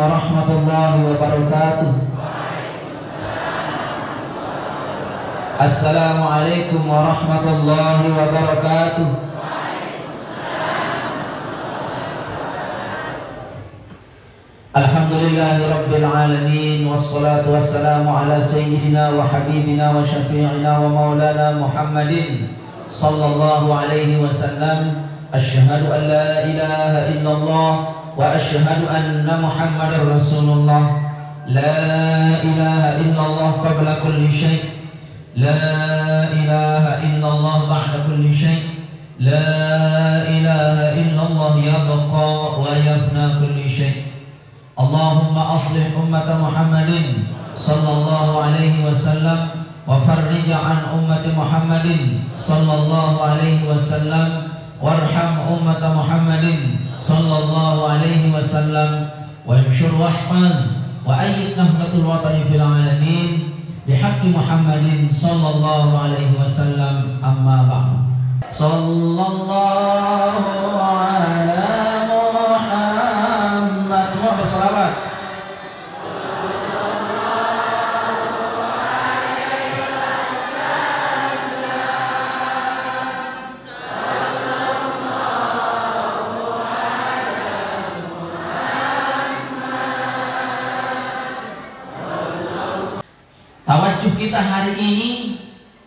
warahmatullahi wabarakatuh. Assalamualaikum warahmatullahi wabarakatuh. Alhamdulillahi rabbil alamin, wassalatu wassalamu ala sayyidina wa habibina wa syafi'ina wa maulana Muhammadin sallallahu alaihi wasallam. Asyhadu an la ilaha illallah wa asyhadu anna Muhammadar Rasulullah. La ilaha illallah qabla kulli syai', la ilaha illallah ba'da kulli syai', la ilaha illallah yabqa wa yafna kulli syai'. Allahumma aslih ummata Muhammadin sallallahu alaihi wasallam wa farrij an ummati Muhammadin sallallahu alaihi wasallam warham ummata Muhammadin sallallahu alaihi wasallam wa insyur wahfaz wa ayyid nahdatul watani fil alamin bihaqqi Muhammadin sallallahu alaihi wasallam. Amma ba'd. Sallallahu ala Muhammad. Semua berselawat. Tawajuh kita hari ini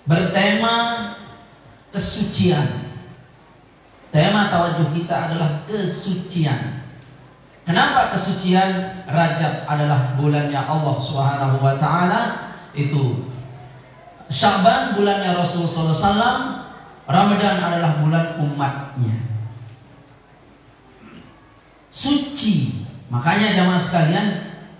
bertema kesucian. Tema tawajuh kita adalah kesucian. Kenapa kesucian? Rajab adalah bulannya Allah Subhanahu wa taala, itu Sya'ban bulannya Rasulullah SAW, Ramadan adalah bulan umatnya. Suci. Makanya jamaah sekalian,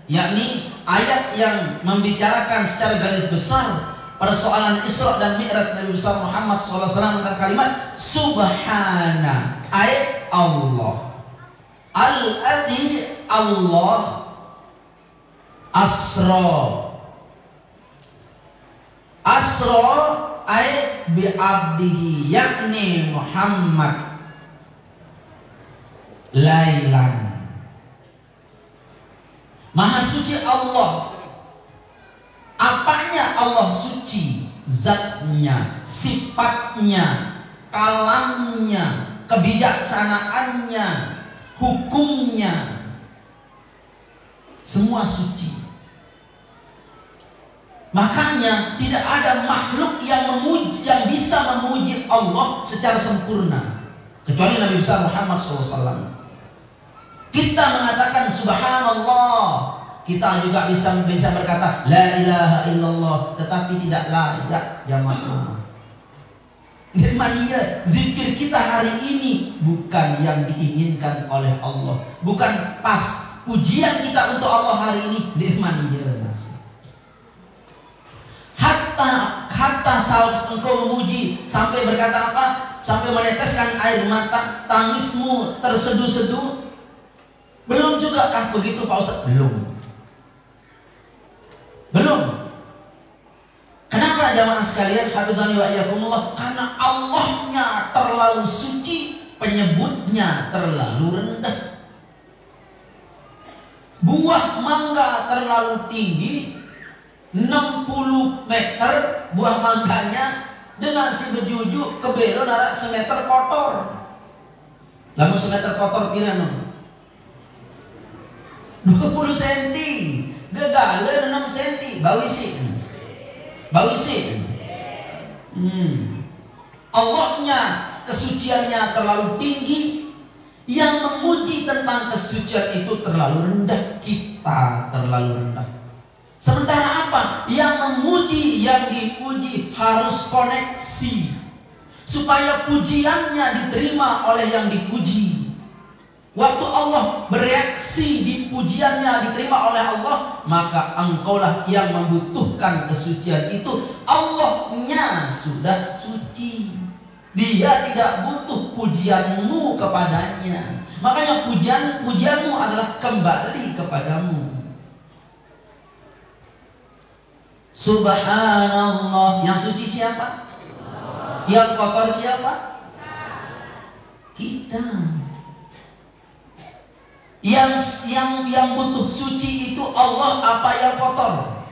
yakni ayat yang membicarakan secara garis besar persoalan Isra dan Mi'raj Nabi besar Muhammad SAW tentang kalimat Subhana, ayat Allah. Al-Adi Allah Asra. Asra ayat bi'abdihi, yakni Muhammad Lailan. Maha suci Allah. Apanya Allah suci? Zatnya, sifatnya, kalamnya, kebijaksanaannya, hukumnya, semua suci. Makanya tidak ada makhluk yang bisa memuji Allah secara sempurna kecuali Nabi besar Muhammad SAW. Kita mengatakan subhanallah, kita juga bisa berkata la ilaha illallah, tetapi tidak layak jamaah. Maknanya zikir kita hari ini bukan yang diinginkan oleh Allah, bukan pas pujian kita untuk Allah hari ini. Hatta saat engkau memuji sampai berkata apa? Sampai meneteskan air mata, tangismu terseduh-seduh. Belum juga kah begitu Pak Ustaz? Belum. Kenapa jamaah sekalian? Hafizani wa iyyakumullah. Karena Allahnya terlalu suci, penyebutnya terlalu rendah. Buah mangga terlalu tinggi, 60 meter buah mangganya, dengan si bejuju kebelo narak semeter kotor. Lamun semeter kotor kira 20 cm, gegale 6 cm, bawisi. Allahnya, kesuciannya terlalu tinggi, yang memuji tentang kesucian itu terlalu rendah, kita terlalu rendah. Sementara apa? Yang memuji, yang dipuji harus koneksi supaya pujiannya diterima oleh yang dipuji. Waktu Allah bereaksi di pujiannya diterima oleh Allah, maka engkaulah yang membutuhkan kesucian itu. Allahnya sudah suci, Dia tidak butuh pujianmu kepadanya. Makanya pujianmu adalah kembali kepadamu. Subhanallah. Yang suci siapa? Yang kotor siapa? Kita. Yang butuh suci itu Allah apa yang kotor?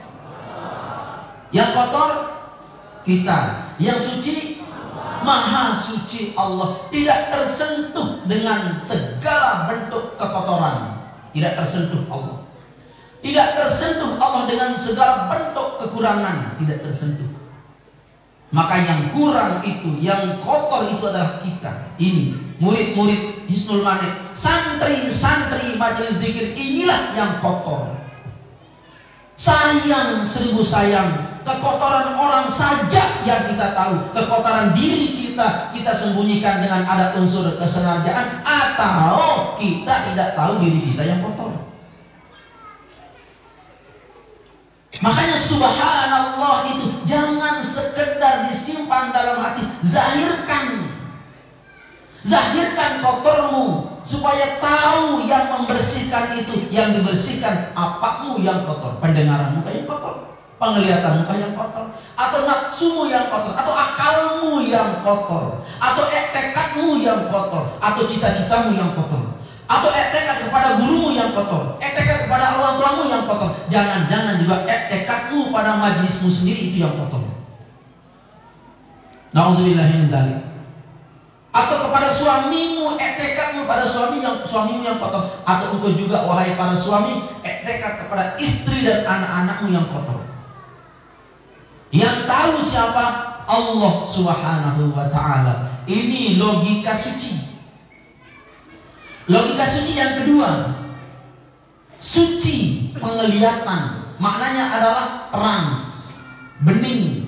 Yang kotor kita. Yang suci Maha suci Allah, tidak tersentuh dengan segala bentuk kekotoran. Tidak tersentuh Allah. Tidak tersentuh Allah dengan segala bentuk kekurangan. Tidak tersentuh. Maka yang kurang itu, yang kotor itu adalah kita. Ini murid-murid Hisnul Manik, santri-santri majelis zikir, inilah yang kotor. Sayang, seribu sayang, kekotoran orang saja yang kita tahu. Kekotoran diri kita sembunyikan dengan ada unsur kesengajaan, atau kita tidak tahu diri kita yang kotor. Makanya subhanallah itu jangan sekedar disimpan dalam hati, zahirkan. Zahirkan kotormu, supaya tahu yang membersihkan itu, yang dibersihkan apamu yang kotor, pendengaranmu yang kotor, penglihatanmu yang kotor, atau nafsumu yang kotor, atau akalmu yang kotor, atau tekadmu yang kotor, atau cita-citamu yang kotor, atau tekad kepada gurumu yang kotor, tekad kepada orang tuamu yang kotor. Jangan-jangan juga tekadmu pada majlismu sendiri itu yang kotor. Nauzubillahi min dzalik. Atau kepada suamimu, tekadmu pada suamimu yang kotor. Atau engkau juga wahai para suami, tekad kepada istri dan anak-anakmu yang kotor. Yang tahu siapa? Allah Subhanahu wa ta'ala. Ini logika suci. Logika suci yang kedua, suci penglihatan. Maknanya adalah trans, bening.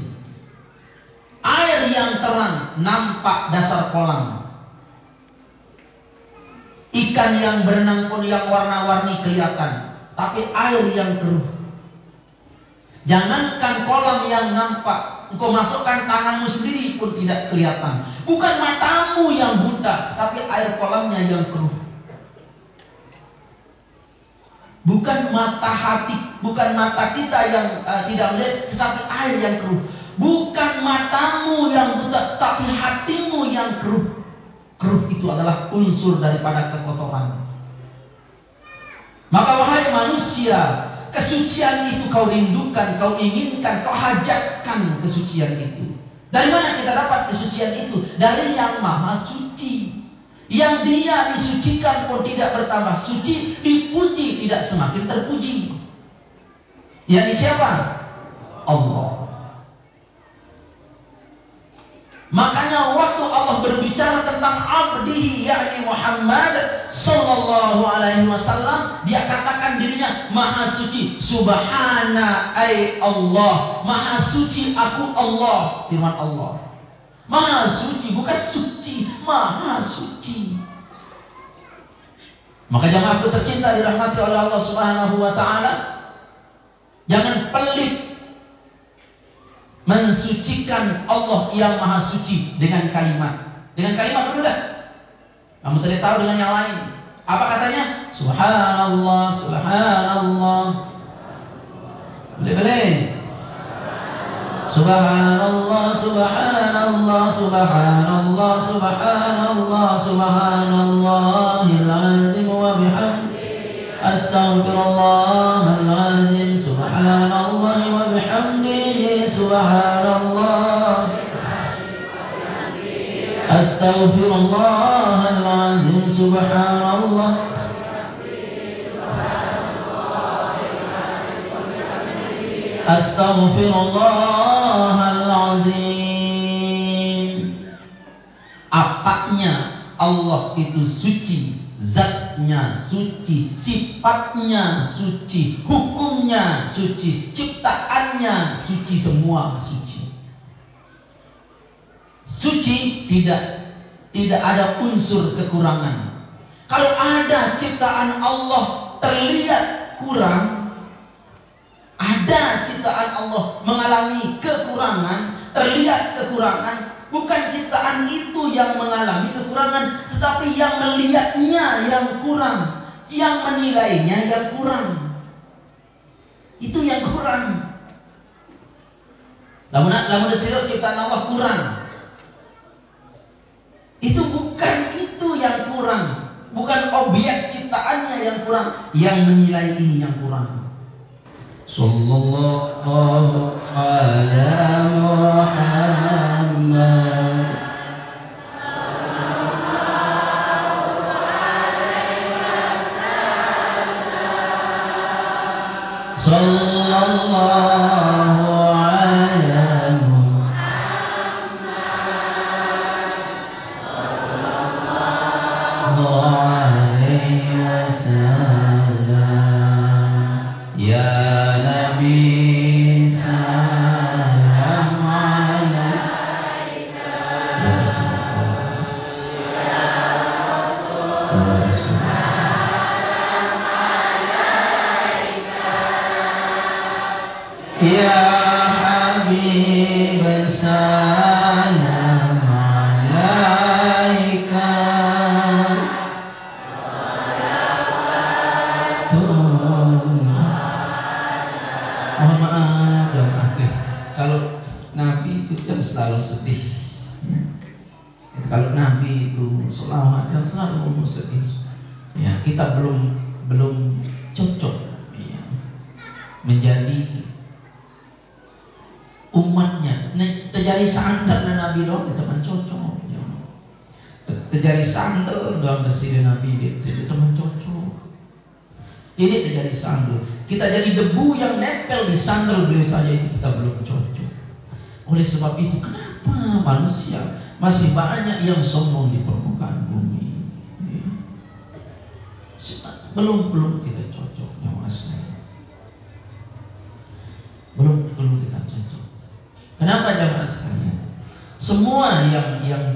Air yang terang nampak dasar kolam. Ikan yang berenang pun yang warna-warni kelihatan, tapi air yang keruh. Jangankan kolam yang nampak, engkau masukkan tanganmu sendiri pun tidak kelihatan. Bukan matamu yang buta, tapi air kolamnya yang keruh. Bukan mata hati, bukan mata kita yang tidak melihat, tetapi air yang keruh. Bukan matamu yang buta, tapi hatimu yang keruh. Keruh itu adalah unsur daripada kekotoran. Maka wahai manusia, kesucian itu kau rindukan, kau inginkan, kau hajatkan kesucian itu. Dari mana kita dapat kesucian itu? Dari yang maha suci, yang dia disucikan pun tidak bertambah suci, dipuji tidak semakin terpuji. Yakni siapa? Allah. Makanya waktu Allah berbicara tentang abdihi, yakni Muhammad sallallahu alaihi wasallam, dia katakan dirinya maha suci. Subhana ay Allah, maha suci aku Allah. Firman Allah, maha suci, bukan suci, maha suci. Maka jamaahku tercinta dirahmati oleh Allah Subhanahu wa ta'ala, jangan pelit mensucikan Allah yang maha suci dengan kalimat. Dengan kalimat dulu dah. Kamu tidak tahu dengan yang lain. Apa katanya? Subhanallah, subhanallah. Boleh-boleh. Subhanallah, subhanallah, subhanallah, subhanallah, subhanallahil azim wa bihamdihi, astaghfirullahal azim, subhanallah wa bihamdihi, subhanallah, astaghfirullahal azim, subhanallah. Astaghfirullahaladzim. Apanya Allah itu suci, zatnya suci, sifatnya suci, hukumnya suci, ciptaannya suci, semua suci. Suci tidak ada unsur kekurangan. Kalau ada ciptaan Allah terlihat kurang, ada ciptaan Allah mengalami kekurangan, terlihat kekurangan, bukan ciptaan itu yang mengalami kekurangan, tetapi yang melihatnya yang kurang, yang menilainya yang kurang. Itu yang kurang. Lamun sirah ciptaan Allah kurang, itu bukan itu yang kurang, bukan objek ciptaannya yang yang menilai ini yang kurang. Sallallahu ala Muhammad. Sallallahu ala Muhammad alaihi wasallam. Ya Nabi salam alaika. Ya Rasulullah. Ya Habib salam alaika. Mohon maaf dan akhir kalau Nabi itu kan selalu sedih. Kalau Nabi itu selawat kan selalu sedih. Ya, kita belum cocok ya, menjadi umatnya. Terjadi sandal dan Nabi doang teman cocok ya. Terjadi sandal dalam bersih Nabi itu teman cocok. Ini terjadi sandal. Kita jadi debu yang nempel di sandal beliau saja itu kita belum cocok. Oleh sebab itu kenapa manusia masih banyak yang sombong di permukaan bumi? Belum kita cocok ya Mas. Belum kita cocok. Kenapa jemaah sekalian? Semua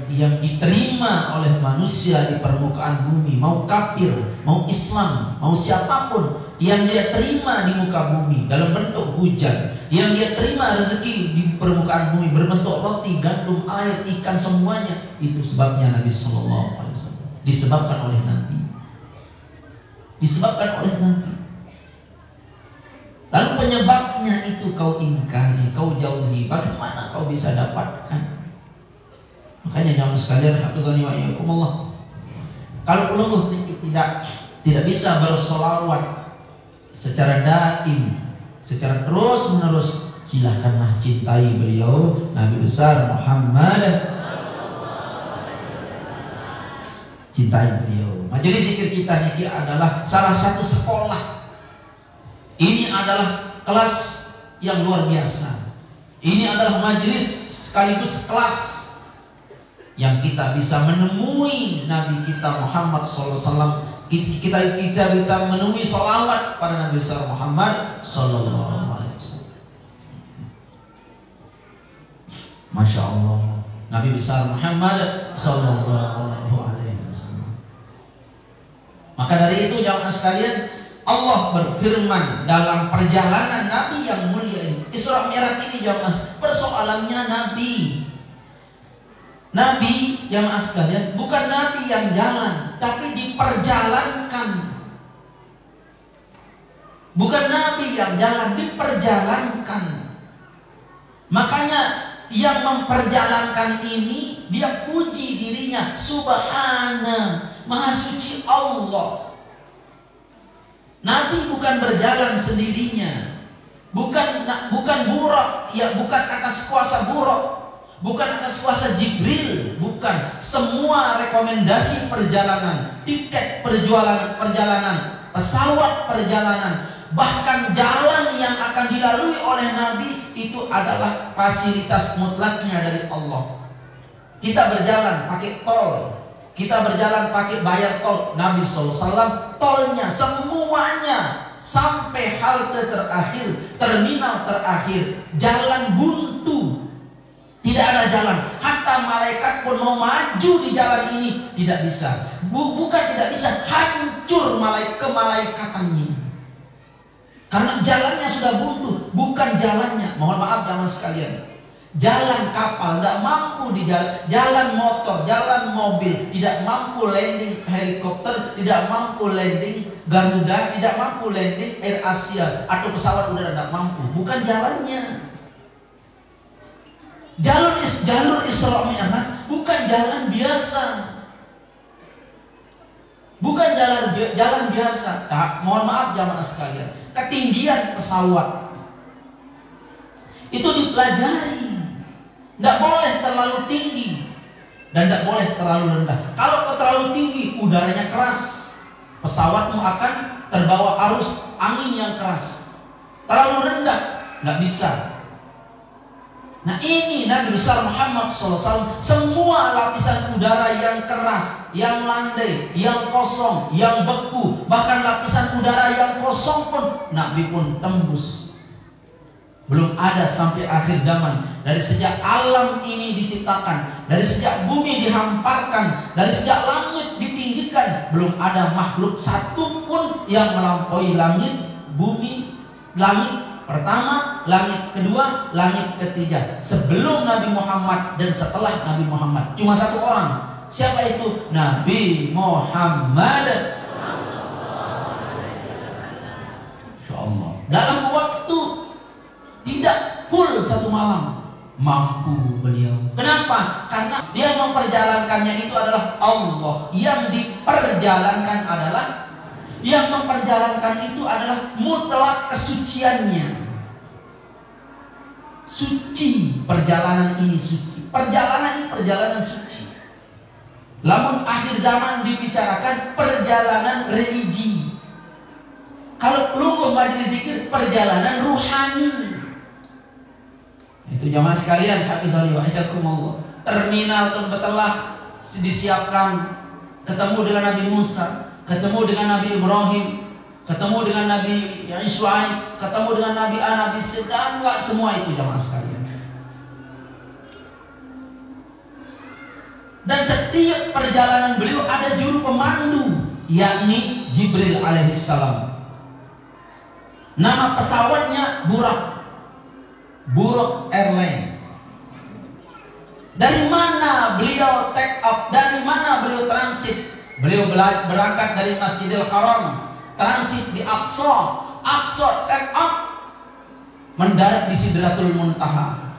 yang diterima oleh manusia di permukaan bumi, mau kafir, mau Islam, mau siapapun, yang dia terima di muka bumi dalam bentuk hujan, yang dia terima rezeki di permukaan bumi berbentuk roti, gandum, air, ikan, semuanya itu sebabnya Nabi Sallallahu Alaihi Wasallam. Disebabkan oleh Nabi. Lalu penyebabnya itu kau ingkari, kau jauhi. Bagaimana kau bisa dapatkan? Makanya jangan sekalian hafizani wa iyyakumullah. Kalau pelungguh tidak bisa bersolawat secara daim, secara terus menerus, silakanlah cintai beliau Nabi besar Muhammad. Cintai beliau. Majelis zikir kita ini adalah salah satu sekolah. Ini adalah kelas yang luar biasa. Ini adalah majelis sekaligus kelas yang kita bisa menemui Nabi kita Muhammad SAW. Kita bisa menemui sholawat pada Nabi besar Muhammad Sallallahu Alaihi Wasallam. Masya Allah, Nabi besar Muhammad Sallallahu Alaihi Wasallam. Maka dari itu jamaah sekalian, Allah berfirman dalam perjalanan Nabi yang mulia ini. Isra Mi'raj ini jamaah, persoalannya Nabi jamaah sekalian bukan Nabi yang jalan, tapi diperjalankan. Bukan Nabi yang jalan, diperjalankan. Makanya yang memperjalankan ini dia puji dirinya, Subhana, Maha Suci Allah. Nabi bukan berjalan sendirinya, bukan Buraq, ya bukan atas kuasa Buraq, bukan atas kuasa Jibril, bukan. Semua rekomendasi perjalanan, tiket perjalanan, pesawat perjalanan, bahkan jalan yang akan dilalui oleh Nabi itu adalah fasilitas mutlaknya dari Allah. Kita berjalan pakai tol, kita berjalan pakai bayar tol. Nabi SAW tolnya semuanya sampai halte terakhir, terminal terakhir, jalan buntu, tidak ada jalan. Hatta malaikat pun mau maju di jalan ini tidak bisa. Bukan tidak bisa, hancur kemalaikatannya. Karena jalannya sudah buntu, bukan jalannya. Mohon maaf jamaah sekalian. Jalan kapal tidak mampu di jalan motor, jalan mobil tidak mampu landing helikopter, tidak mampu landing Garuda, tidak mampu landing Air Asia atau pesawat udara, tidak mampu. Bukan jalannya. Jalur Isra Mi'raj bukan jalan biasa. Bukan jalan biasa. Nah, mohon maaf jamaah sekalian, ketinggian pesawat itu dipelajari. Tidak boleh terlalu tinggi dan tidak boleh terlalu rendah. Kalau terlalu tinggi, udaranya keras, pesawatmu akan terbawa arus angin yang keras. Terlalu rendah, nggak bisa. Nah ini Nabi besar Muhammad SAW, semua lapisan udara yang keras, yang landai, yang kosong, yang beku, bahkan lapisan udara yang kosong pun Nabi pun tembus. Belum ada sampai akhir zaman, dari sejak alam ini diciptakan, dari sejak bumi dihamparkan, dari sejak langit ditinggikan, belum ada makhluk satu pun yang melampaui langit, bumi, langit pertama, langit kedua, langit ketiga, sebelum Nabi Muhammad dan setelah Nabi Muhammad. Cuma satu orang. Siapa itu? Nabi Muhammad. Insya Allah. Dalam waktu tidak full satu malam mampu beliau. Kenapa? Karena dia memperjalankannya itu adalah Allah. Yang diperjalankan adalah, yang memperjalankan itu adalah mutlak kesuciannya. Suci, perjalanan ini suci. Perjalanan ini perjalanan suci. Namun akhir zaman dibicarakan perjalanan religi. Kalau pelungguh majelis zikir, perjalanan ruhani. Itu jamaah sekalian, hafizani wa iyyakumullah. Terminal telah disiapkan, ketemu dengan Nabi Musa, ketemu dengan Nabi Ibrahim, ketemu dengan Nabi Shu'aib, ketemu dengan Nabi Nabi Sedan, semua itu jamaah sekalian. Dan setiap perjalanan beliau ada juru pemandu, yakni Jibril alaihissalam. Nama pesawatnya Buraq Airlines. Dari mana beliau take off? Dari mana beliau transit? Beliau berangkat dari Masjidil Haram, transit di Aqsa, take off, mendarat di Sidratul Muntaha.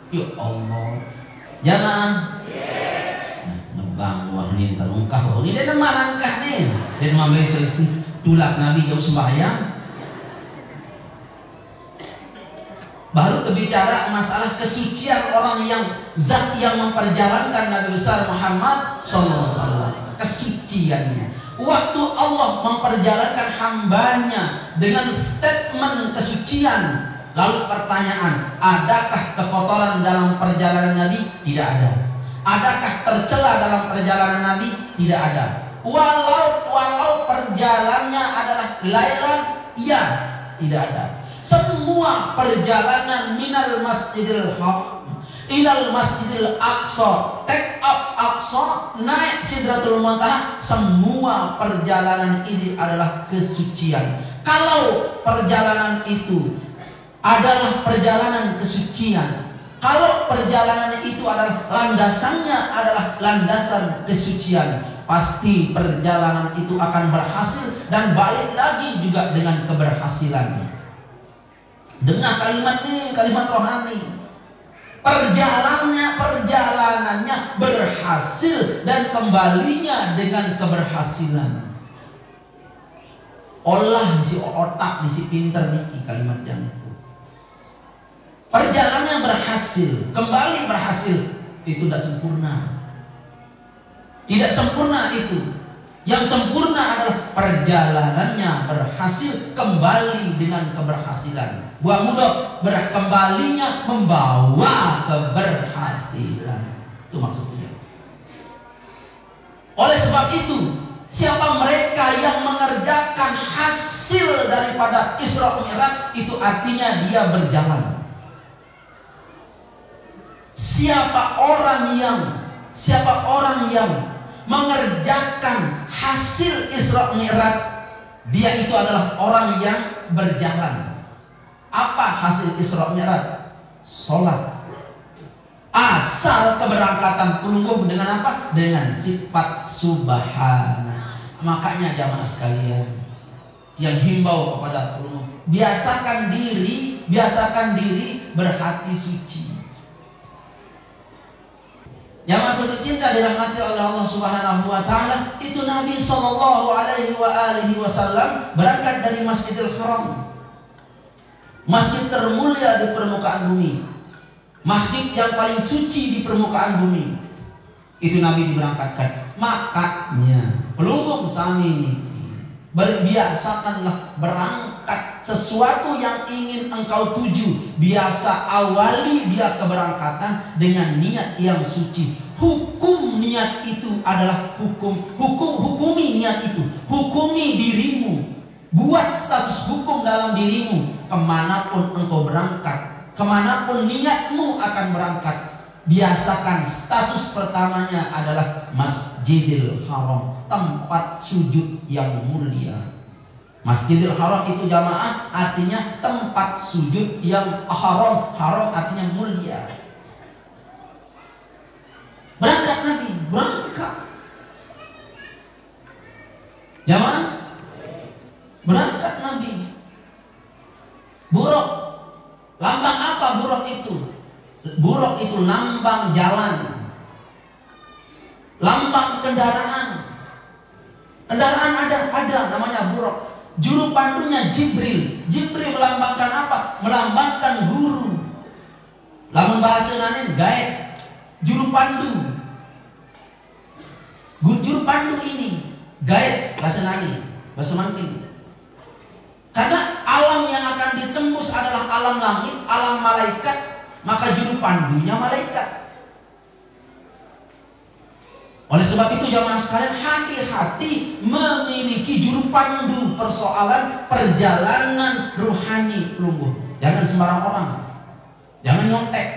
Ya Allah, jangan nebang wah ini terungkah. Ini dia nama langkah nih. Dan mamai tulak Nabi jauh sembahyang. Baru terbicara masalah kesucian orang yang zat yang memperjalankan Nabi besar Muhammad SAW. Kesuciannya. Waktu Allah memperjalankan hambanya dengan statement kesucian, lalu pertanyaan, adakah kekotoran dalam perjalanan Nabi? Tidak ada. Adakah tercela dalam perjalanan Nabi? Tidak ada. Walau perjalanannya adalah lailan, iya, tidak ada. Semua perjalanan minal Masjidil Haram ilal Masjidil Aqsa, take up Aqsa, naik Sidratul Muntaha, semua perjalanan ini adalah kesucian. Kalau perjalanan itu adalah perjalanan kesucian, kalau perjalanan itu adalah landasannya adalah landasan kesucian, pasti perjalanan itu akan berhasil dan balik lagi juga dengan keberhasilan. Dengar kalimat ini, kalimat rohani. Perjalanannya berhasil dan kembalinya dengan keberhasilan. Olah si otak, si pinter nih kalimat yang itu. Perjalanannya berhasil, kembali berhasil. Itu tidak sempurna. Tidak sempurna itu. Yang sempurna adalah perjalanannya berhasil, kembali dengan keberhasilan. Buah mudah, kembalinya membawa keberhasilan. Itu maksudnya. Oleh sebab itu, siapa mereka yang mengerjakan hasil daripada Isra Mi'raj, itu artinya dia berjalan. Siapa orang yang mengerjakan hasil Isra Mi'raj, dia itu adalah orang yang berjalan. Apa hasil Isra Mi'raj? Sholat. Asal keberangkatan pelungguh dengan apa? Dengan sifat subhana. Makanya jamaah sekalian, yang himbau kepada pelungguh, biasakan diri berhati suci. Yang aku tercinta dirahmati oleh Allah Subhanahu wa taala, itu Nabi sallallahu alaihi wasallam berangkat dari Masjidil Haram. Masjid termulia di permukaan bumi. Masjid yang paling suci di permukaan bumi. Itu Nabi diberangkatkan. Makanya pelungguh sami ini, berbiasakanlah berangkat sesuatu yang ingin engkau tuju. Biasa awali dia keberangkatan dengan niat yang suci. Hukum niat itu adalah hukumi niat itu. Hukumi dirimu. Buat status hukum dalam dirimu. Kemanapun engkau berangkat, kemanapun niatmu akan berangkat, biasakan status pertamanya adalah Masjidil Haram, tempat sujud yang mulia. Masjidil Haram itu jamaah artinya tempat sujud yang haram. Haram artinya mulia. Berangkat Nabi, berangkat jamaah, berangkat Nabi. Buruk, lambang apa buruk itu? Buruk itu lambang jalan, lambang kendaraan. Kendaraan ada namanya buruk. Juru pandunya Jibril. Jibril melambangkan apa? Melambangkan guru. Lamun bahasa nanin gaib. Juru pandu. Juru pandu ini gaib bahasa nani, bahasa mangkin. Karena alam yang akan ditembus adalah alam langit, alam malaikat, maka juru pandunya malaikat. Oleh sebab itu jamaah sekalian, hati-hati memiliki juru pandu persoalan perjalanan ruhani pelungguh. Jangan sembarang orang, jangan nyontek,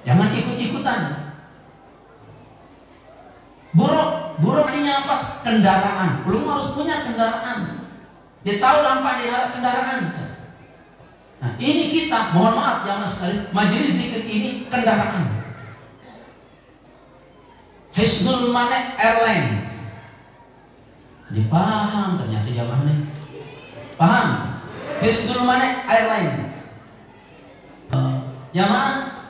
jangan ikut-ikutan. Buruk artinya apa? Kendaraan. Pelungguh harus punya kendaraan. Dia tahu lampa di kendaraan. Nah ini kita, mohon maaf jamaah sekalian, majelis zikir ini kendaraan. Hisnul Manek Airline. Dipaham ternyata jamaah nih. Paham? Hisnul Manek Airline. Jamaah,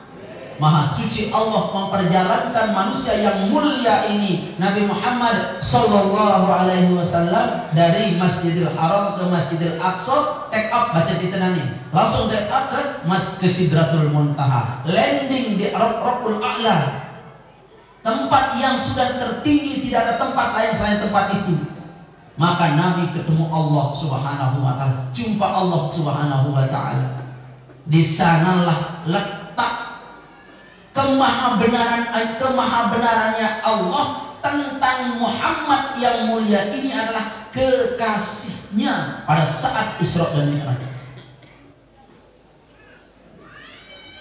Maha suci Allah memperjalankan manusia yang mulia ini, Nabi Muhammad sallallahu alaihi wasallam, dari Masjidil Haram ke Masjidil Aqsa. Take off bahasa ditenani. Langsung take off ke Sidratul Muntaha. Landing di Rabbul A'la. Tempat yang sudah tertinggi, tidak ada tempat lain selain tempat itu. Maka Nabi ketemu Allah Subhanahu wa taala, jumpa Allah Subhanahu wa taala. Di sanalah letak kemahabenarannya Allah tentang Muhammad yang mulia ini adalah kekasihnya pada saat Isra dan Mi'raj.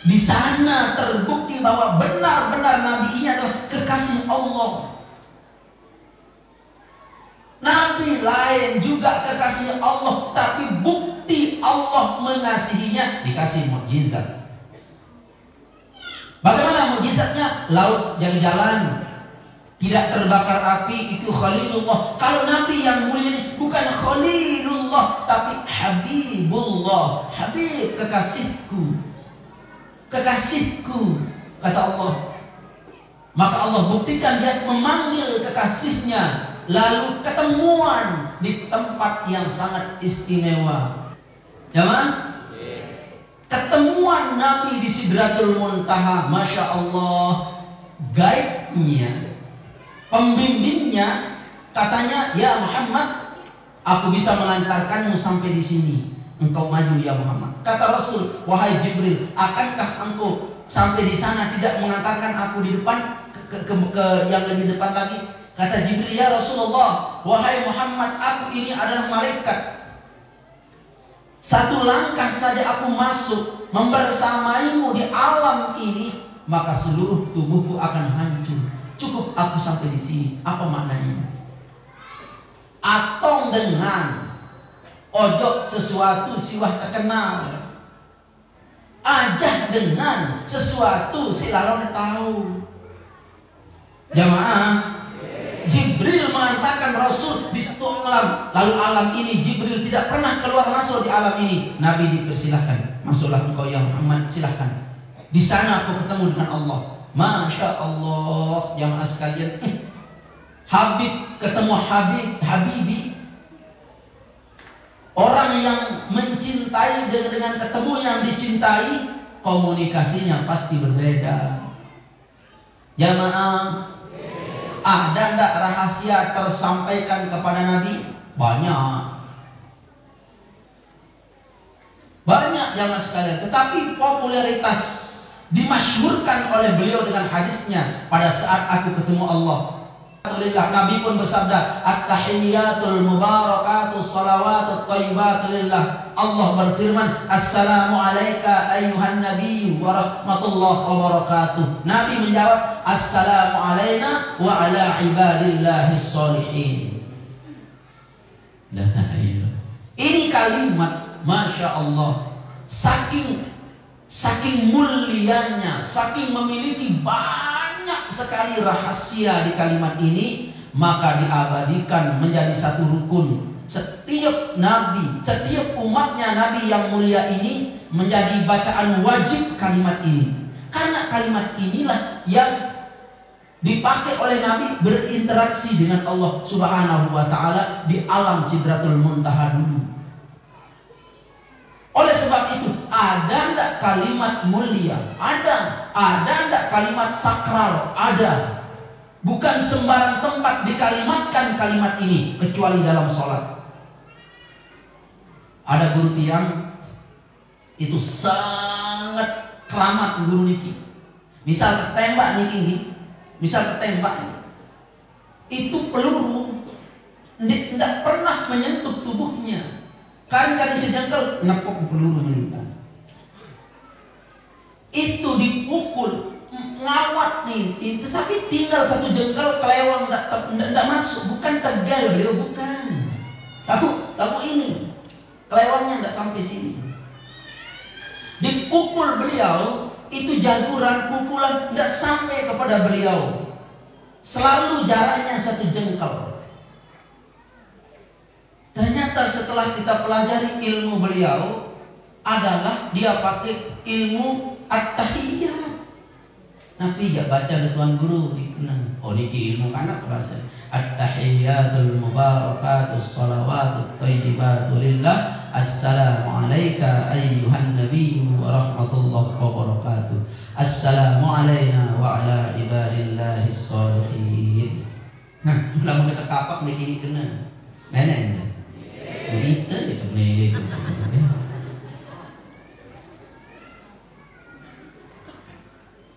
Di sana terbukti bahwa benar-benar Nabi ini adalah kekasih Allah. Nabi lain juga kekasih Allah, tapi bukti Allah mengasihinya dikasih mukjizat. Bagaimana mukjizatnya? Laut yang jalan, tidak terbakar api, itu Khalilullah. Kalau Nabi yang mulia ini bukan Khalilullah, tapi Habibullah. Habib, kekasihku, kekasihku, kata Allah. Maka Allah buktikan dia memanggil kekasihnya, lalu ketemuan di tempat yang sangat istimewa. Jamaah, ketemuan Nabi di Sidratul Muntaha, Masya Allah. Guide-nya, pembimbingnya katanya, ya Muhammad, aku bisa mengantarkanmu sampai di sini. Engkau maju ya Muhammad. Kata Rasul, wahai Jibril, akankah engkau sampai di sana tidak mengantarkan aku di depan ke yang lebih depan lagi? Kata Jibril, ya Rasulullah, wahai Muhammad, aku ini adalah malaikat. Satu langkah saja aku masuk membersamaimu di alam ini, maka seluruh tubuhku akan hancur. Cukup aku sampai di sini. Apa maknanya? Atong dengan ojok sesuatu siwah terkenal, ajah dengan sesuatu si lalon tahu. Jamaah, Jibril mengatakan Rasul di satu alam, lalu alam ini Jibril tidak pernah keluar masuk di alam ini. Nabi dipersilahkan, masuklah engkau ya Muhammad, silahkan. Di sana aku ketemu dengan Allah. Masya Allah, jamaah sekalian, Habib ketemu Habibi. Orang yang mencintai dengan ketemu yang dicintai, komunikasinya pasti berbeda. Jamaah, ada enggak rahasia tersampaikan kepada Nabi? Banyak jamaah sekalian. Tetapi popularitas dimasyhurkan oleh beliau dengan hadisnya, pada saat aku ketemu Allah. Nabi pun bersabda, at-tahiyyatul mubarakatuh salawatut thayyibatu lillah. Allah berfirman, assalamu alayka ayyuhan nabiy wa rahmatullahi wa barakatuh. Nabi menjawab, assalamu alayna wa ala ibadillahis sholihin. Ini kalimat, Masya Allah, saking mulianya, saking memiliki banyak sekali rahasia di kalimat ini, maka diabadikan menjadi satu rukun. Setiap nabi, setiap umatnya Nabi yang mulia ini menjadi bacaan wajib kalimat ini. Karena kalimat inilah yang dipakai oleh Nabi berinteraksi dengan Allah Subhanahu wa ta'ala di alam Sidratul Muntaha dulu. Oleh sebab itu, ada enggak kalimat mulia? Ada enggak kalimat sakral? Ada. Bukan sembarang tempat dikalimatkan kalimat ini, kecuali dalam sholat. Ada guru tiang itu sangat keramat, guru niki. Misal tembak niki, itu peluru tidak pernah menyentuh tubuhnya. Kali sejengkal nepok peluru melintas. Itu dipukul, ngawat nih, tetapi tinggal satu jengkal kelewang, tidak masuk. Bukan tegal beliau, bukan. Kamu ini kelewangnya tidak sampai sini. Dipukul beliau, itu jaguran pukulan tidak sampai kepada beliau. Selalu jaraknya satu jengkal. Ternyata setelah kita pelajari ilmu beliau adalah dia pakai ilmu at-tahiyyat. Nabi ya baca ke tuan guru dikenal. Oh niki ilmu anak bahasa. At-tahiyyatul mubarakatus salawatut thayyibatu lillah. Assalamu alayka ayyuhan nabiyyu wa rahmatullahi wa barakatuh. Assalamu alayna wa ala ibadillahis sholihin. Nah, lamun kita kapak niki kena. Mana ini? Itu dia.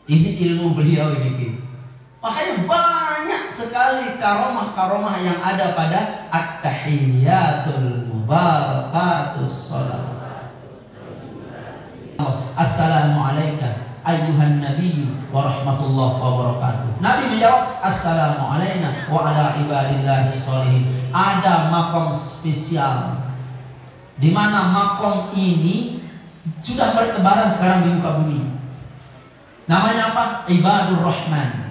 Ini ilmu beliau ini. Makanya banyak sekali karomah-karomah yang ada pada at-tahiyyatul mubarakatus salawat. Assalamu alayka ayyuhan nabiyyu wa rahmatullahi wa barakatuh. Nabi menjawab, assalamu alayna wa ala ibadillahis sholihin. Ada makom spesial, di mana makom ini sudah bertebaran sekarang di muka bumi. Namanya apa? Ibadur Rahman.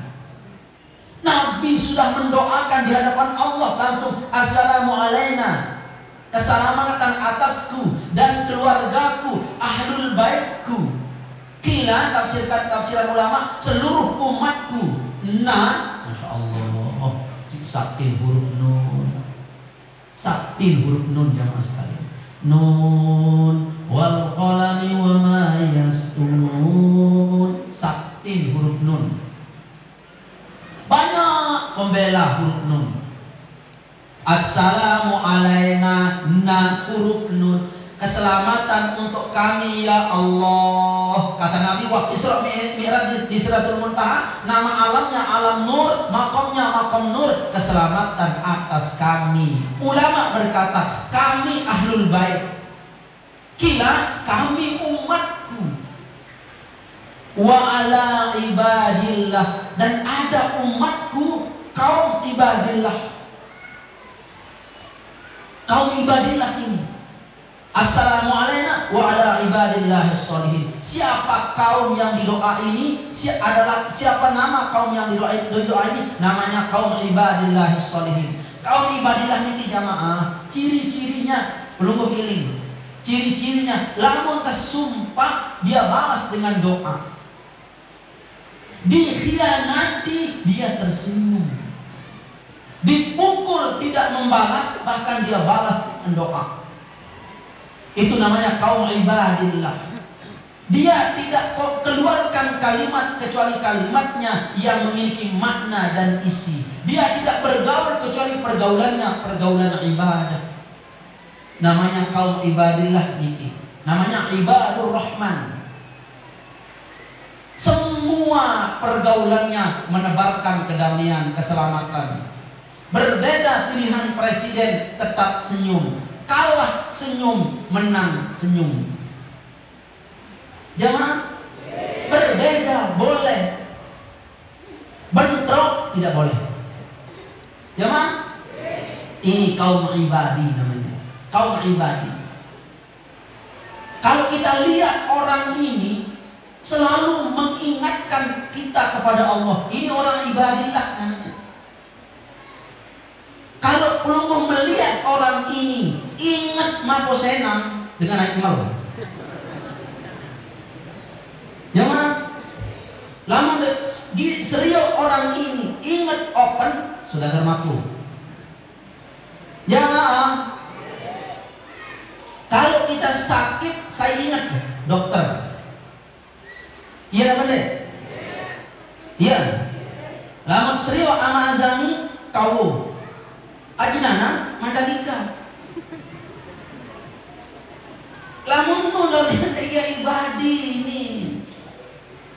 Nabi sudah mendoakan di hadapan Allah langsung, assalamu alayna, keselamatan atasku dan keluargaku, ahlul baitku. Kila tafsiran ulama, seluruh umatku. Nah, Masya Allah, sakti huruf nun. Sakti huruf nun jamaah sekalian. Nun wal qalami wa ma yasturun. Sakti huruf nun. Banyak pembela huruf nun. Assalamu alayna, na huruf nun. Keselamatan untuk kami ya Allah. Kata Nabi waktu Isra Mi'raj di Sidratul Muntaha, nama alamnya alam nur, makomnya makom nur. Keselamatan atas kami. Ulama berkata, kami ahlul bait. Kila kami umatku. Wa ala ibadillah, dan ada umatku kaum ibadillah. Kaum ibadillah ini. Assalamu alayna wa ala ibadillahis sholihin. Siapa kaum yang didoa ini? Siapa nama kaum yang didoa ini? Namanya kaum ibadillahis sholihin. Kaum ibadillah ini jamaah, ciri-cirinya belum healing. Ciri-cirinya lamun kesumpah dia balas dengan doa. Dikhianati, dia tersenyum. Dipukul, tidak membalas, bahkan dia balas dengan doa. Itu namanya kaum ibadillah. Dia tidak keluarkan kalimat kecuali kalimatnya yang memiliki makna dan isi. Dia tidak bergaul kecuali pergaulannya pergaulan ibadah. Namanya kaum ibadillah ini. Namanya ibadur rahman. Semua pergaulannya menebarkan kedamaian, keselamatan. Berbeda pilihan presiden, tetap senyum. Kalah senyum, menang senyum. Jamaah, berbeda boleh, bentrok tidak boleh. Jamaah, ini kaum ibadi namanya, kaum ibadi. Kalau kita lihat orang ini selalu mengingatkan kita kepada Allah, ini orang ibadillah namanya. Kalau perlu melihat orang ini, ingat Maposena dengan naik malu. Jamaah, lama di serius orang ini ingat open sudah termaku. Jamaah, kalau kita sakit saya ingat dokter. Iya apa deh? Iya. Lama serius ama azami kau ajinana mandalika. Lamun nulon dia ibadi ini.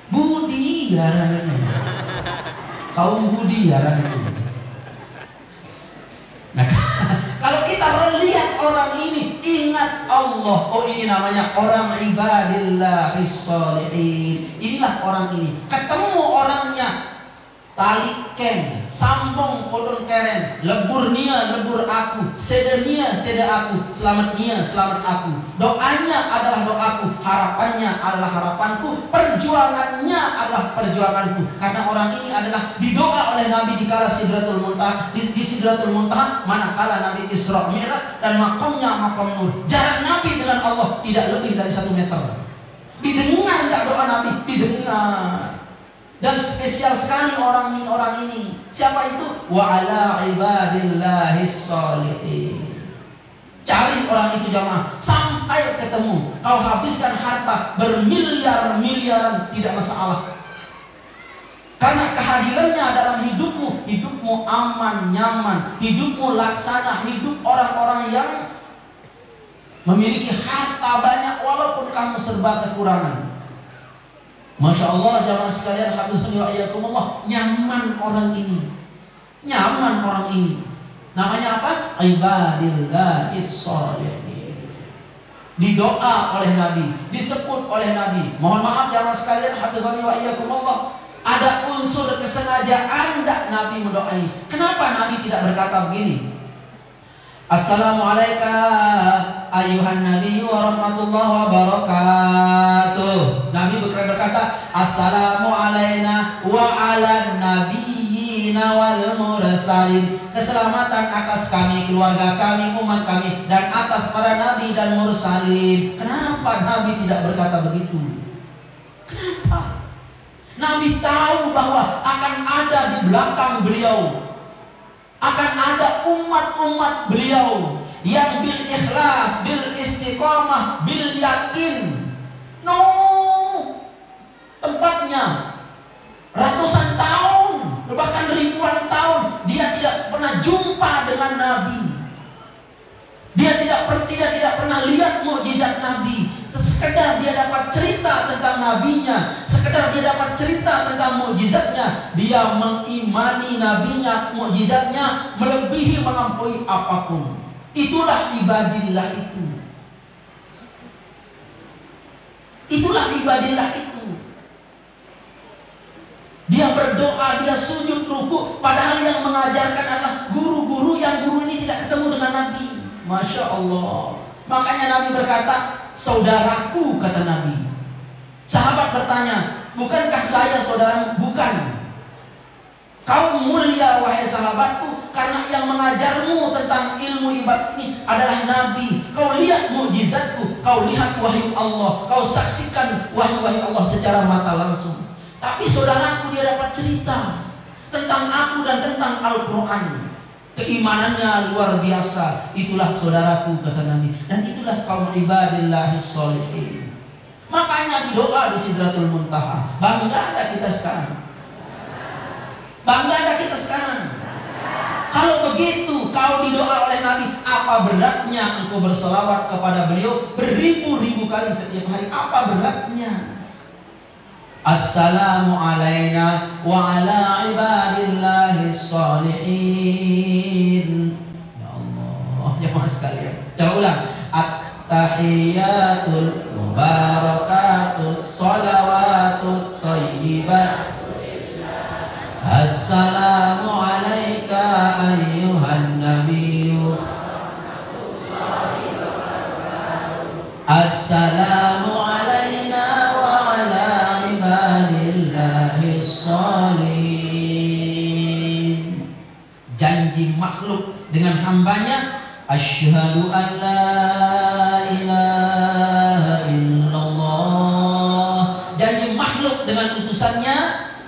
Budi yaran itu, kaum budi yaran itu. Nah, kalau kita lihat orang ini, ingat Allah. Oh, ini namanya orang ibadillahis sholihin. Inilah orang ini. Ketemu orangnya, tali keng, sambung podon keren, lebur nia lebur aku, sede nia sede aku, selamat nia selamat aku. Doanya adalah doaku, harapannya adalah harapanku, perjuangannya adalah perjuanganku. Karena orang ini adalah didoa oleh Nabi di kala Sidratul Muntaha, di Sidratul Muntaha manakala Nabi Isra Mi'raj dan makamnya makam Nur. Jarak Nabi dengan Allah tidak lebih dari 1 meter. Didengar tidak doa Nabi? Didengar. Dan spesial sekali orang ini. Siapa itu? Wa ala ibadillahis sholihin. Cari orang itu jamaah sampai ketemu. Kau habiskan harta bermiliar-miliaran tidak masalah. Karena kehadirannya dalam hidupmu aman, nyaman, hidupmu laksana, hidup orang-orang yang memiliki harta banyak walaupun kamu serba kekurangan. Masya Allah jamaah sekalian, habiskan wa iyyakumullah, nyaman orang ini. Nyaman orang ini. Namanya apa? Ibadillahis sholihin. Didoa oleh Nabi, disebut oleh Nabi. Mohon maaf jamaah sekalian, habiskan wa iyyakumullah, ada unsur kesengajaan tidak Nabi mendoai. Kenapa Nabi tidak berkata begini? Assalamualaikum ayuhan nabi wa rahmatullahi wa barakatuh. Nabi berkata assalamu alaina wa ala nabiyyina wal mursalin. Keselamatan atas kami, keluarga kami, umat kami, dan atas para nabi dan mursalin. Kenapa Nabi tidak berkata begitu? Kenapa? Nabi tahu bahwa akan ada di belakang beliau, akan ada umat-umat beliau yang bil ikhlas, bil istiqamah, bil yakin. No, tempatnya ratusan tahun, bahkan ribuan tahun dia tidak pernah jumpa dengan Nabi. Dia tidak pernah lihat mukjizat Nabi. Sekedar dia dapat cerita tentang nabinya, sekedar dia dapat cerita tentang mukjizatnya, dia mengimani nabinya, mukjizatnya melebihi melampaui apapun. Itulah ibadillah itu. Itulah ibadillah itu. Dia berdoa, dia sujud ruku, padahal yang mengajarkan adalah guru-guru yang guru ini tidak ketemu dengan Nabi. Masya Allah. Makanya Nabi berkata, saudaraku, kata Nabi. Sahabat bertanya, bukankah saya saudaramu? Bukan. Kau mulia wahai sahabatku, karena yang mengajarmu tentang ilmu ibadah ini adalah Nabi. Kau lihat mukjizatku, kau lihat wahyu Allah, kau saksikan wahyu-wahyu Allah secara mata langsung. Tapi saudaraku, dia dapat cerita tentang aku dan tentang Al-Quran. Keimanannya luar biasa. Itulah saudaraku, kata Nabi. Dan itulah kaum ibadillahis sholihin. Makanya di doa di Sidratul Muntaha, bangga ada kita sekarang. Bangga ada kita sekarang. Kalau begitu kau didoa oleh Nabi, apa beratnya engkau berselawat kepada beliau beribu-ribu kali setiap hari? Apa beratnya? Assalamu alaina wa ala ibadillahis sholihin. Ya Allah, jemaah sekalian, coba ulang. At-tahiyyatul mubarakatus sholawatut thayyibat. Assalamu alaika ayyuhan nabiyyu. Assalamu alaina wa ala ibadillahis sholihin. Janji makhluk dengan hambanya, asyhadu an la ilaha illallah. Janji makhluk dengan utusannya,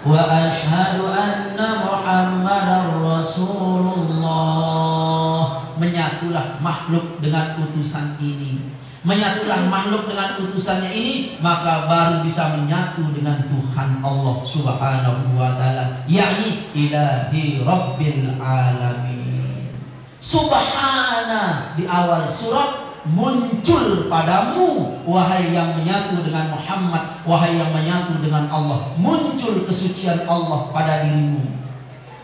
wa asyhadu anna muhammadar rasulullah. Menyatulah makhluk dengan utusan ini. Menyatulah makhluk dengan utusannya ini, maka baru bisa menyatu dengan Tuhan Allah subhanahu wa ta'ala, yakni ilahi rabbil alamin. Subhana di awal surat muncul padamu, wahai yang menyatu dengan Muhammad, wahai yang menyatu dengan Allah. Muncul kesucian Allah pada dirimu.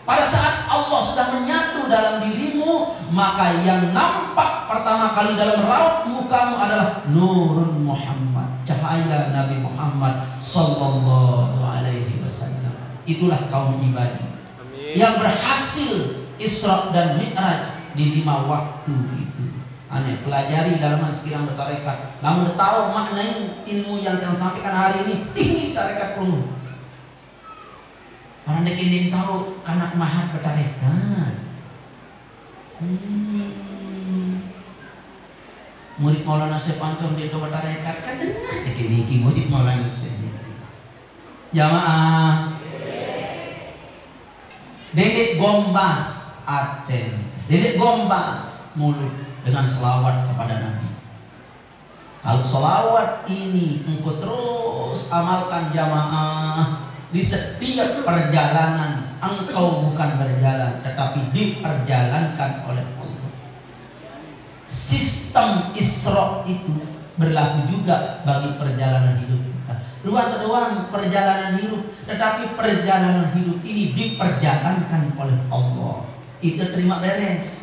Pada saat Allah sudah menyatu dalam dirimu, maka yang nampak pertama kali dalam raut mukamu adalah nurun Muhammad, cahaya Nabi Muhammad sallallahu alaihi wasallam. Itulah kaum ibadi yang berhasil Isra dan Mi'raj di 5 waktu itu. Aneh, pelajari dalam sekirang bertarekat. Namun tahu maknai ilmu yang kita sampaikan hari ini, tinggi tarekat penuh. Orang dek ingin tahu kanak mahat bertarekat. Murid Maulana Syekh Pancong dia bertarekat, kan dengar dek ini murid Maulana Syekh. Jamaah. Dedek gombas aten, dedek gombas mulut dengan selawat kepada Nabi. Kalau selawat ini engkau terus amalkan jamaah, di setiap perjalanan engkau bukan berjalan, tetapi diperjalankan oleh Allah. Sistem Isra itu berlaku juga bagi perjalanan hidup kita. Ruang perjalanan hidup, tetapi perjalanan hidup ini diperjalankan oleh Allah. Itu terima beres.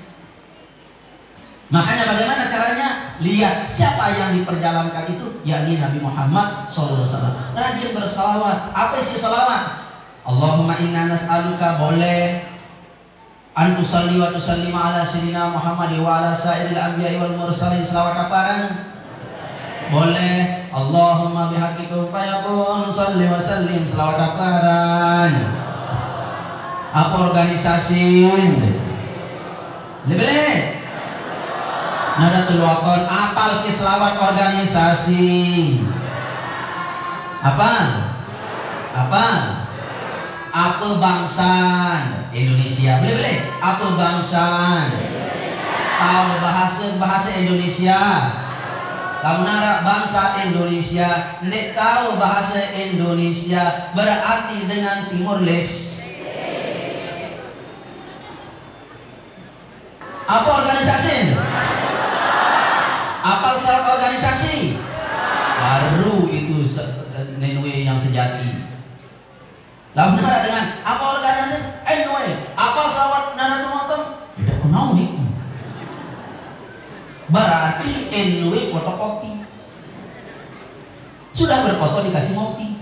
Makanya bagaimana caranya? Lihat siapa yang diperjalankan itu, yakni Nabi Muhammad SAW. Rajin bersalawat. Apa isi salawat? Allahumma inna nas'aluka, boleh. An tusalli wa tusallim ala sayyidina Muhammad wa ala sa'iril anbiya'i wal mursalin. Salawat kaparan? Boleh. Allahumma bihaqikum fayakun salli wa sallim. Salawat kaparan? Apa organisasi? Lebih. Nadatul Waton, apal ke selawat organisasi. Apa? Apa bangsa Indonesia? Boleh. Apa bangsa? Tahu bahasa Indonesia? Kamu narak bangsa Indonesia, nek tahu bahasa Indonesia berarti dengan Timur Leste. Apa organisasi? Apal syarat organisasi? Baru itu NW yang sejati. Lalu benar dengan apa organisasi? NW. Apal syarat Nahdlatul Ulama? Tidak kenal nih. Berarti NW fotokopi. Sudah berfoto dikasih ngopi.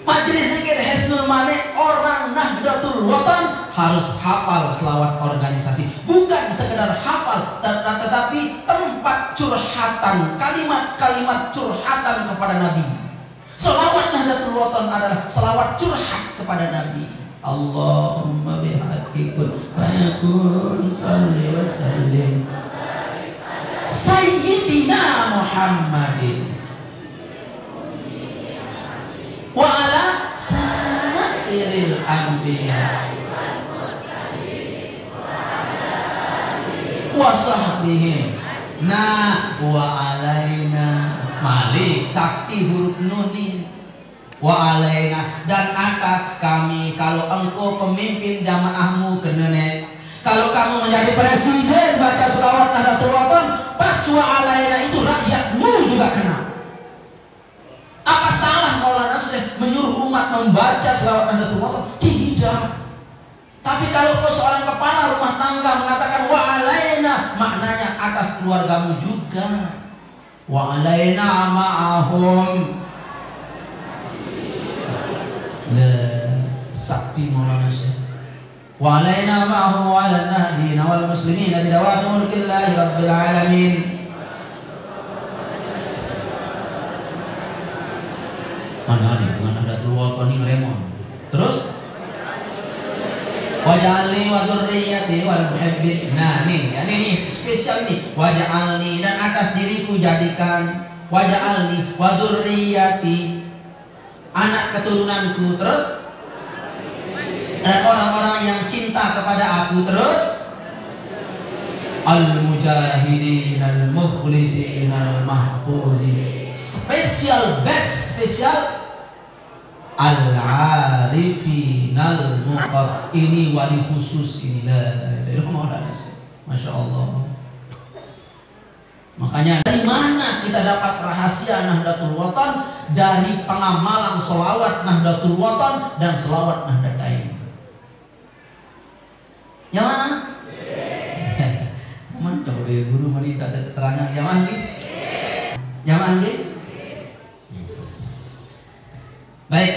Majelis zikir Hisnul Mane, orang Nahdlatul Wathon harus hafal selawat organisasi. Bukan sekedar hafal, tetapi tempat curhatan, kalimat-kalimat curhatan kepada Nabi. Selawat Nahdlatul Wathon adalah selawat curhat kepada Nabi. Allahumma bihaqqikul fayakun salli wa sallim Sayyidina Muhammadin anbiya wa sahbihim. Nah, wa alaina malik sakti huruf nunin. Wa alaina dan atas kami, kalau engkau pemimpin jamaahmu kenenek, kalau kamu menjadi presiden baca selawat Nahdlatul Wathon, pas wa alaina itu rakyatmu juga kena. Apa salah Maulana Syekh menyuruh umat membaca selawat Nahdlatul Wathon? Tidak. Tapi kalau kau seorang kepala rumah tangga mengatakan wa alaina, maknanya atas keluargamu juga. Wa alaina ma'ahum. Sakti Maulana Syekh. Wa alaina ma'ahum wa ala nahdina wal muslimina bidawami mulkillahi rabbil alamin. Mana nih dengan Nahdlatul Wathon ini remon. Terus waj'alni wa dzurriyyati wal muhibbin. Nah nih, ya nih spesial nih. Waj'alni dan atas diriku jadikan, waj'alni wa dzurriyyati anak keturunanku, terus dan orang-orang yang cinta kepada aku, terus al-mujahidin al-mukhlisin al-mahfuzin. Spesial best spesial al-arifin al-muqad. Ini wali khusus, inilah dari Maulana Syekh. Masya Allah. Makanya dari mana kita dapat rahasia Nahdlatul Wathon? Dari pengamalan selawat Nahdlatul Wathon dan selawat Nahdlatain. Yang mana? Mantap ya guru menita ada keterangan. Yang mana? Yang mana? Baik,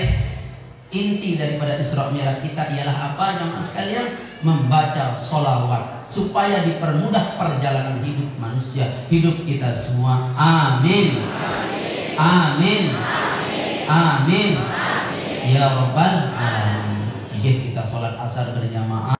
inti daripada Isra Mi'raj kita ialah apa jemaah sekalian? Membaca sholawat supaya dipermudah perjalanan hidup manusia, hidup kita semua. Amin. Amin. Amin. Ya Rabbal Alamin. Kita sholat asar berjamaah.